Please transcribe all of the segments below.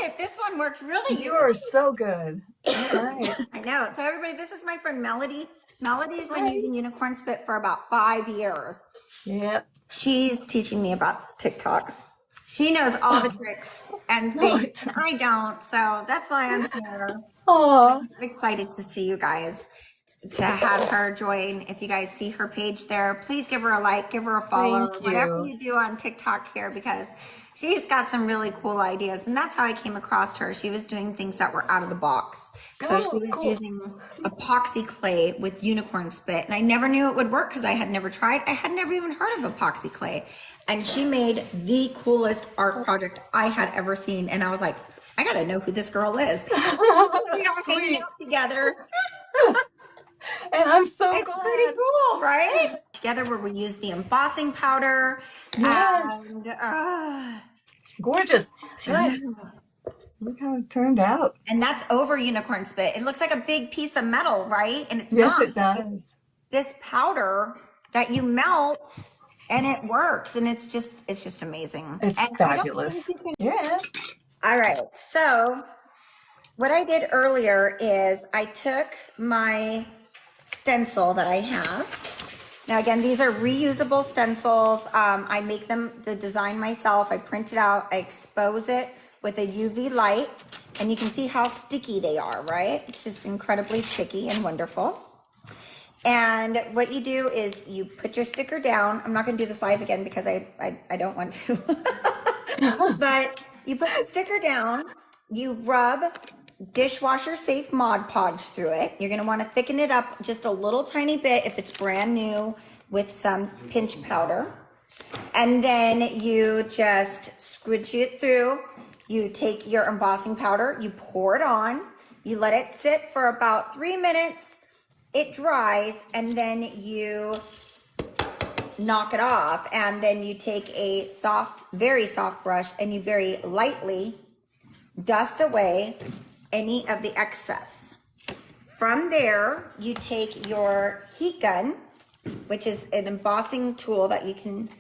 it. This one worked really You are so good. Right. I know. So everybody, this is my friend Melody. Melody's been using Unicorn Spit for about 5 years. Yep. She's teaching me about TikTok. She knows all the tricks and things, and I don't. So that's why I'm here. Aw. I'm excited to see you guys, to have her join. If you guys see her page there, please give her a like, give her a follow, Thank whatever you. you do on TikTok here, because she's got some really cool ideas. And that's how I came across her. She was doing things that were out of the box. So she was using epoxy clay with unicorn spit. And I never knew it would work because I had never tried. I had never even heard of epoxy clay. And she made the coolest art project I had ever seen. And I was like, I got to know who this girl is. We all hanging out together. And I'm so It's glad. pretty cool, right? Together where we use the embossing powder. Yes. And Gorgeous. Good. Look how it turned out. and that's over unicorn spit. It looks like a big piece of metal, right? And it's Yes, not. it does. It's this powder that you melt and it works, and it's just amazing. It's and fabulous. Yeah. All right. So what I did earlier is I took my stencil that I have. Now, again, these are reusable stencils. I make the design myself. I print it out. I expose it with a UV light, and you can see how sticky they are, right? It's just incredibly sticky and wonderful. And what you do is you put your sticker down. I'm not going to do this live again because I don't want to. But you put the sticker down, you rub dishwasher safe Mod Podge through it. You're going to want to thicken it up just a little tiny bit if it's brand new with some pinch powder. And then you just squidge it through. You take your embossing powder, you pour it on, you let it sit for about 3 minutes. It dries, and then you knock it off, and then you take a soft, very soft brush, and you very lightly dust away any of the excess. From there, you take your heat gun, which is an embossing tool that you can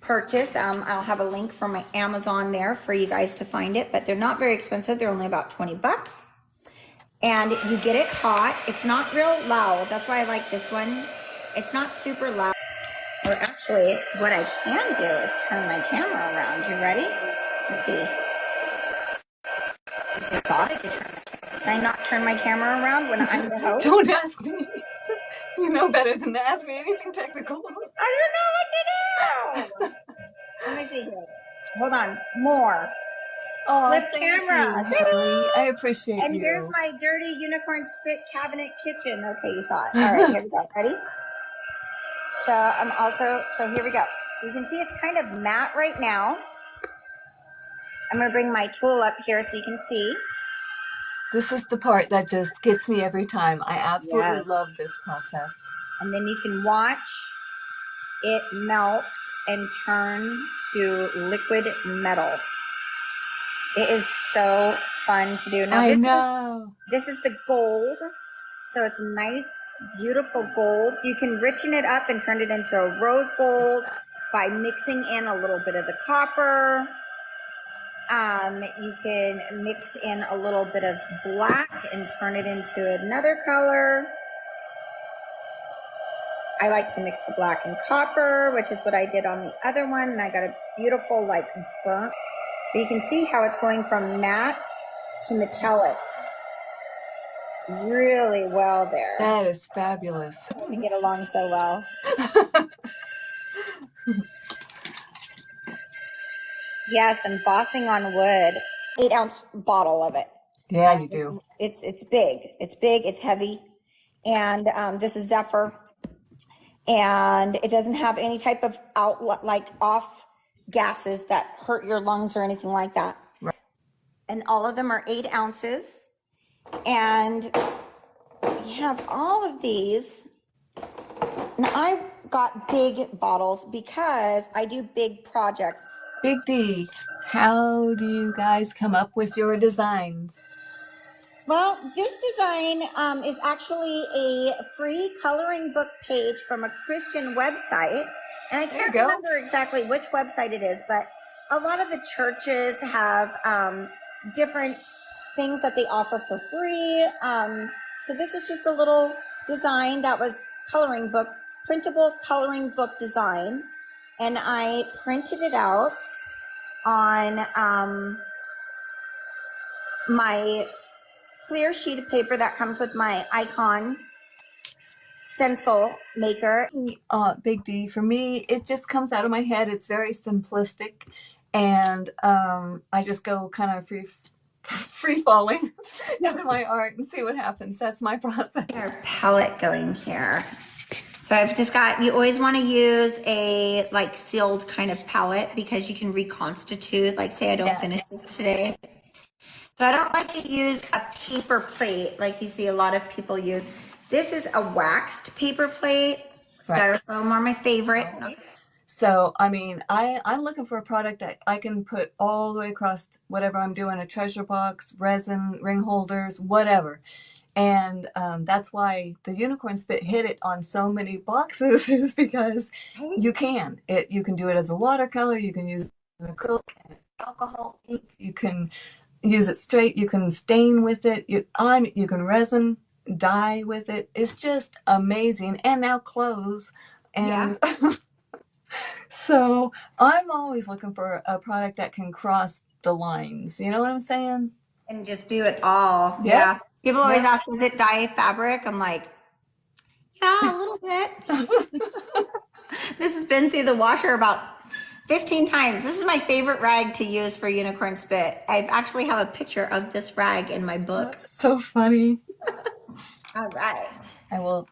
purchase. I'll have a link from my Amazon there for you guys to find it, but they're not very expensive. They're only about 20 bucks. And you get it hot. It's not real loud. That's why I like this one. It's not super loud. Or actually, what I can do is turn my camera around. You ready? Let's see. I thought I could turn it. Can I not turn my camera around when I'm the host? Don't ask me. You know better than to ask me anything technical. I don't know what to do. Let me see here. Hold on. More. Oh, Flip thank camera. you, Haley. I appreciate And you. here's my dirty unicorn spit cabinet kitchen. Okay, you saw it. All right, here we go. Ready? So here we go. So you can see it's kind of matte right now. I'm going to bring my tool up here so you can see. This is the part that just gets me every time. I absolutely love this process. And then you can watch it melt and turn to liquid metal. It is so fun to do. Now, this is the gold. So it's nice, beautiful gold. You can richen it up and turn it into a rose gold by mixing in a little bit of the copper. You can mix in a little bit of black and turn it into another color. I like to mix the black and copper, which is what I did on the other one. And I got a beautiful like burnt. But you can see how it's going from matte to metallic really well there. That is fabulous. We get along so well. Yes, embossing on wood. 8-ounce bottle of it. Yeah, you do. It's big. It's big. It's heavy. And this is Zephyr. And it doesn't have any type of off gases that hurt your lungs or anything like that. Right. And all of them are 8 ounces. And we have all of these. And I got big bottles because I do big projects. Big D, how do you guys come up with your designs? Well, this design is actually a free coloring book page from a Christian website. And I can't remember exactly which website it is, but a lot of the churches have different things that they offer for free. So this is just a little design that was coloring book, printable coloring book design. And I printed it out on my clear sheet of paper that comes with my icon stencil maker. Big D, for me, it just comes out of my head. It's very simplistic, and I just go kind of free falling into my art and see what happens. That's my process. Our palette going here. So I've just got, you always want to use a like sealed kind of palette because you can reconstitute, like say I don't finish this today. So I don't like to use a paper plate like you see a lot of people use. This is a waxed paper plate. Right. Styrofoam are my favorite. So, I mean, I'm looking for a product that I can put all the way across whatever I'm doing, a treasure box, resin, ring holders, whatever. And that's why the unicorn spit hit it on so many boxes is because you can do it as a watercolor, you can use an acrylic and alcohol ink, you can use it straight, you can stain with it, you can resin dye with it. It's just amazing. And now clothes, and so I'm always looking for a product that can cross the lines, you know what I'm saying? And just do it all. Yeah. People always ask, is it dye fabric? I'm like, yeah, a little bit. This has been through the washer about 15 times. This is my favorite rag to use for unicorn spit. I actually have a picture of this rag in my book. That's so funny. All right. I will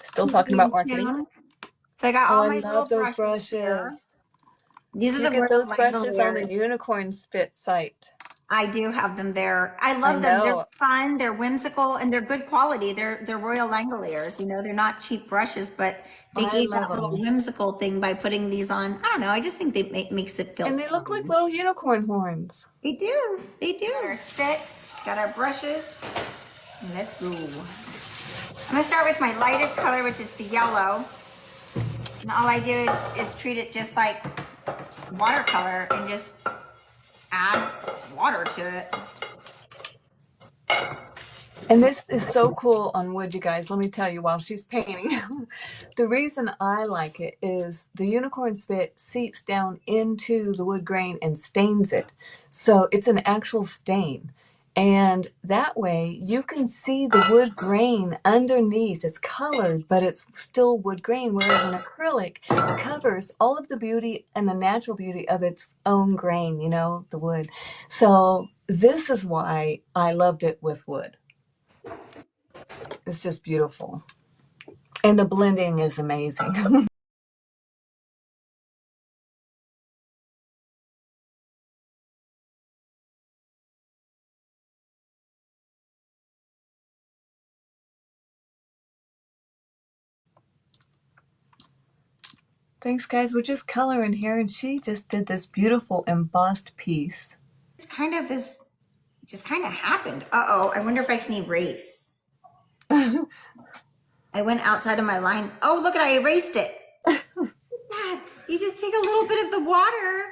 still talking about marketing. So I got all my love little those brushes. Here. These are you get those brushes on the unicorn spit site. I do have them there. I love them. They're fun, they're whimsical, and they're good quality. They're Royal Langoliers. You know, they're not cheap brushes, but they gave that little whimsical thing by putting these on. I don't know. I just think they makes it feel. And they look like little unicorn horns. They do. They do. Got our spits, got our brushes. Let's go. I'm gonna start with my lightest color, which is the yellow. And all I do is treat it just like watercolor and just add water to it. And this is so cool on wood, you guys. Let me tell you, while she's painting, the reason I like it is the unicorn spit seeps down into the wood grain and stains it. So it's an actual stain. And that way you can see the wood grain underneath. It's colored, but it's still wood grain, whereas an acrylic covers all of the beauty and the natural beauty of its own grain, you know, the wood. So this is why I loved it with wood. It's just beautiful. And the blending is amazing. Thanks, guys. We're just coloring here, and she just did this beautiful embossed piece. It just kind of happened. Uh-oh, I wonder if I can erase. I went outside of my line. Oh, look, I erased it. You just take a little bit of the water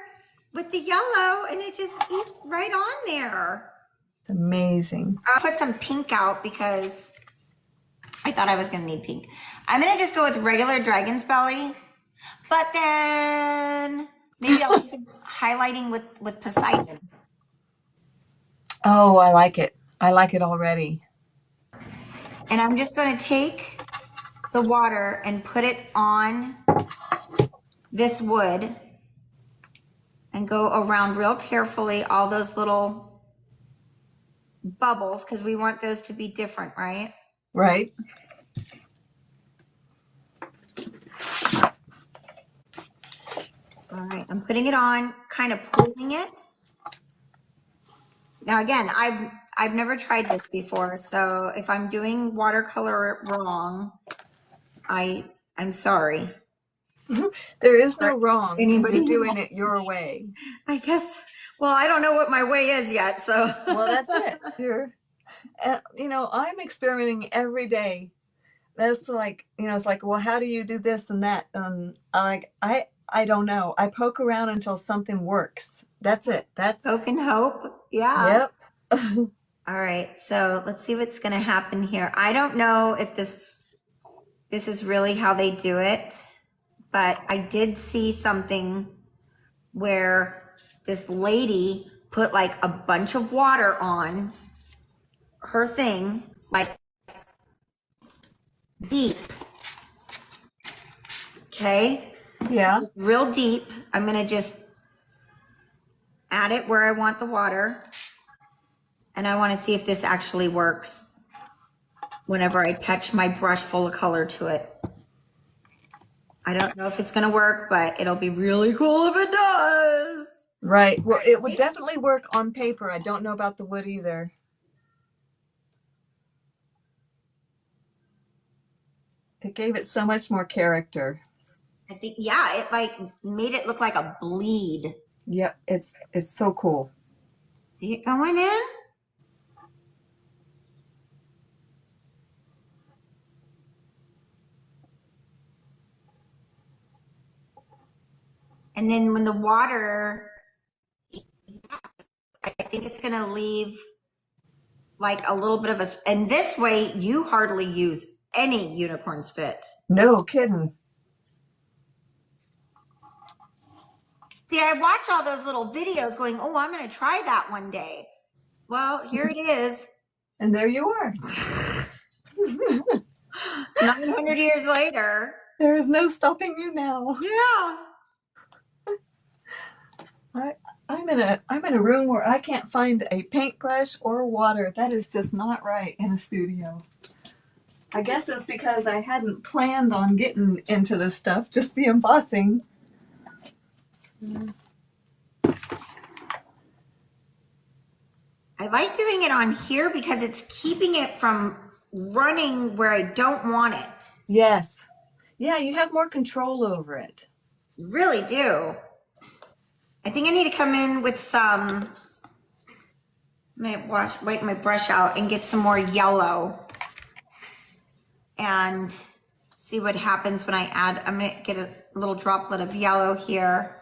with the yellow, and it just eats right on there. It's amazing. I'll put some pink out because I thought I was going to need pink. I'm going to just go with regular dragon's belly, but then maybe I'll do some highlighting with Poseidon. Oh, I like it. I like it already. And I'm just going to take the water and put it on this wood and go around real carefully all those little bubbles because we want those to be different, right? Right. All right, I'm putting it on, kind of pulling it. Now again, I've never tried this before, so if I'm doing watercolor wrong, I'm sorry. There is no wrong because you're doing it your way. I guess. Well, I don't know what my way is yet, so. Well, that's it. You're, you know, I'm experimenting every day. That's like, you know, it's like, well, how do you do this and that? And I don't know. I poke around until something works. That's it. That's, Hope and hope. Yeah. yep. All right. So let's see what's going to happen here. I don't know if this is really how they do it, but I did see something where this lady put like a bunch of water on her thing, like deep. Okay. Yeah. Real deep. I'm going to just add it where I want the water. And I want to see if this actually works whenever I touch my brush full of color to it. I don't know if it's going to work, but it'll be really cool if it does. Right. Well, it would definitely work on paper. I don't know about the wood either. It gave it so much more character. I think, yeah, it like made it look like a bleed. Yep. It's so cool. See it going in? And then when the water, I think it's going to leave like a little bit of a, and this way you hardly use any unicorn spit. No kidding. See, I watch all those little videos going, oh, I'm going to try that one day. Well, here it is. And there you are. 900 years later. There is no stopping you now. Yeah. I'm in a room where I can't find a paintbrush or water. That is just not right in a studio. I guess it's because I hadn't planned on getting into this stuff, just the embossing. I like doing it on here because it's keeping it from running where I don't want it. Yes. Yeah, you have more control over it. Really do. I think I need to come in with some, wipe my brush out and get some more yellow and see what happens when I add. I'm going to get a little droplet of yellow here.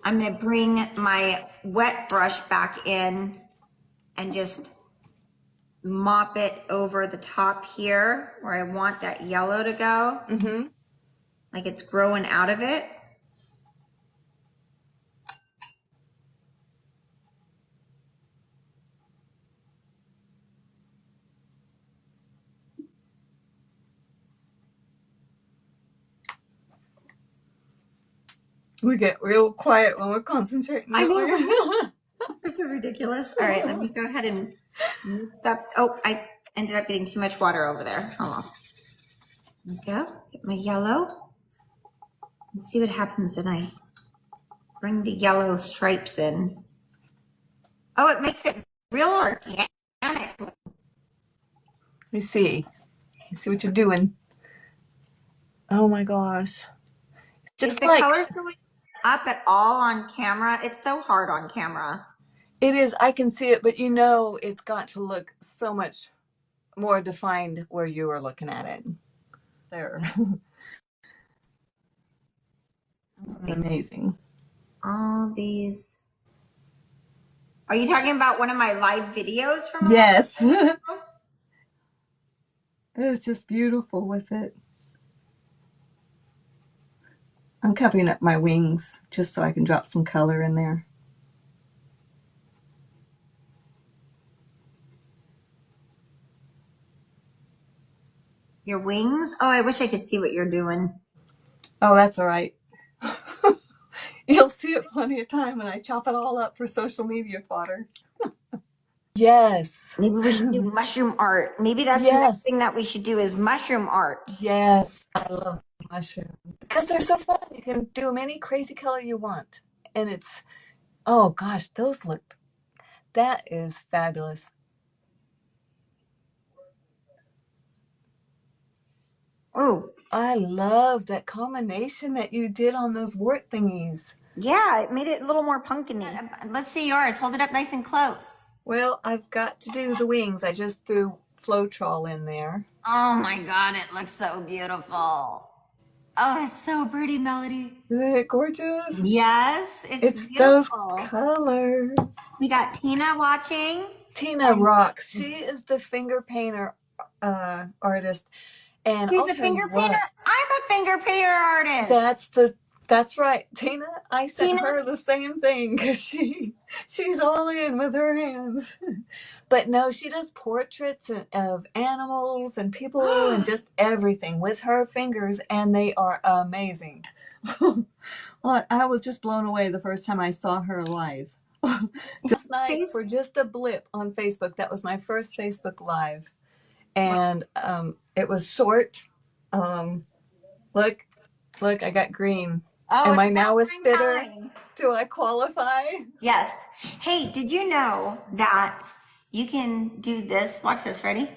I'm going to bring my wet brush back in and just mop it over the top here where I want that yellow to go. Mm-hmm. Like it's growing out of it. We get real quiet when we're concentrating. I know. It's so ridiculous. All right, let me go ahead and mix up. Oh, I ended up getting too much water over there. Hold on. There we go. Get my yellow. Let's see what happens when I bring the yellow stripes in. Oh, it makes it real organic. Let me see. Let's see what you're doing. Oh my gosh. Is the color showing up at all on camera? It's so hard on camera. It is. I can see it, but you know it's got to look so much more defined where you are looking at it. There. Amazing. All these. Are you talking about one of my live videos from? Yes. It's just beautiful with it. I'm covering up my wings just so I can drop some color in there. Your wings? Oh, I wish I could see what you're doing. Oh, that's all right. You'll see it plenty of time when I chop it all up for social media fodder. Yes. Maybe we should do mushroom art. Maybe that's the next thing that we should do is mushroom art. Yes, I love mushrooms because they're so fun. You can do them any crazy color you want. And it's, oh gosh, those look, that is fabulous. Oh, I love that combination that you did on those wart thingies. Yeah, it made it a little more pumpkin-y. Let's see yours. Hold it up nice and close. Well, I've got to do the wings. I just threw Floetrol in there. Oh my God, it looks so beautiful. Oh, it's so pretty, Melody. Isn't it gorgeous? Yes, it's It's those beautiful. colors. We got Tina watching. Tina rocks. She is the finger painter artist. And She's I'll a tell you finger painter. what, I'm a finger painter artist. that's right, Tina. I sent Tina, her the same thing because she's all in with her hands. But no, she does portraits of animals and people and just everything with her fingers, and they are amazing. Well, I was just blown away the first time I saw her live. Just night Face- for just a blip on Facebook. That was my first Facebook Live, and it was short. Look, I got green. Oh, Am it's I now a springtime. spitter? Do I qualify? Yes. Hey, did you know that you can do this? Watch this. Ready?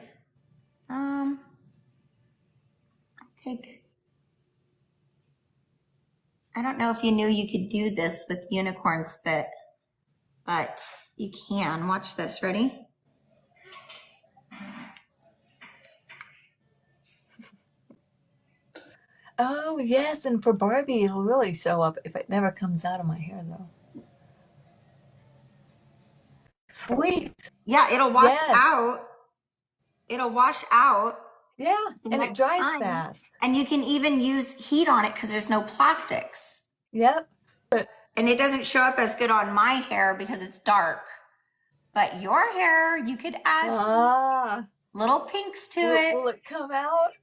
Take. I don't know if you knew you could do this with unicorn spit, but you can. Watch this. Ready? Oh, yes, and for Barbie, it'll really show up if it never comes out of my hair, though. Sweet. Yeah, it'll wash Yes. out. It'll wash out. Yeah, and it dries fast. And you can even use heat on it because there's no plastics. Yep. And it doesn't show up as good on my hair because it's dark. But your hair, you could add some little pinks to it. Will it come out?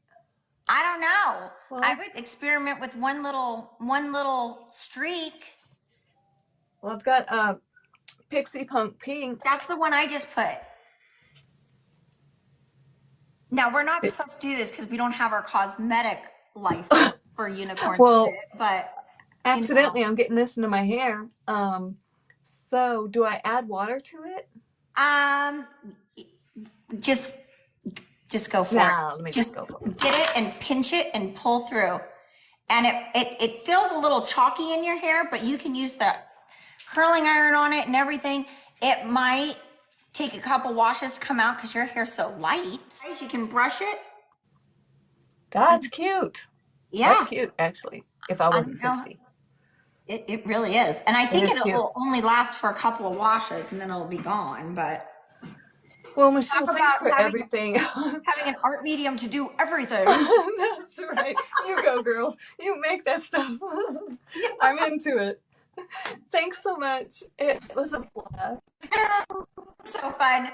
I don't know. Well, I would experiment with one little streak. Well, I've got Pixie Punk Pink. That's the one I just put. Now, we're not supposed to do this because we don't have our cosmetic license for unicorn spit, but accidentally, I'm getting this into my hair. So do I add water to it? Just go for Nah, it. let me just go for it. Get it and pinch it and pull through. And it feels a little chalky in your hair, but you can use the curling iron on it and everything. It might take a couple washes to come out because your hair's so light. You can brush it. That's cute. Yeah. That's cute, actually, if I wasn't 60. It really is. And I think it will only last for a couple of washes and then it'll be gone. But well, Michelle, thanks for everything. Having an art medium to do everything. That's right. You go, girl. You make that stuff. I'm into it. Thanks so much. It was a blast. So fun.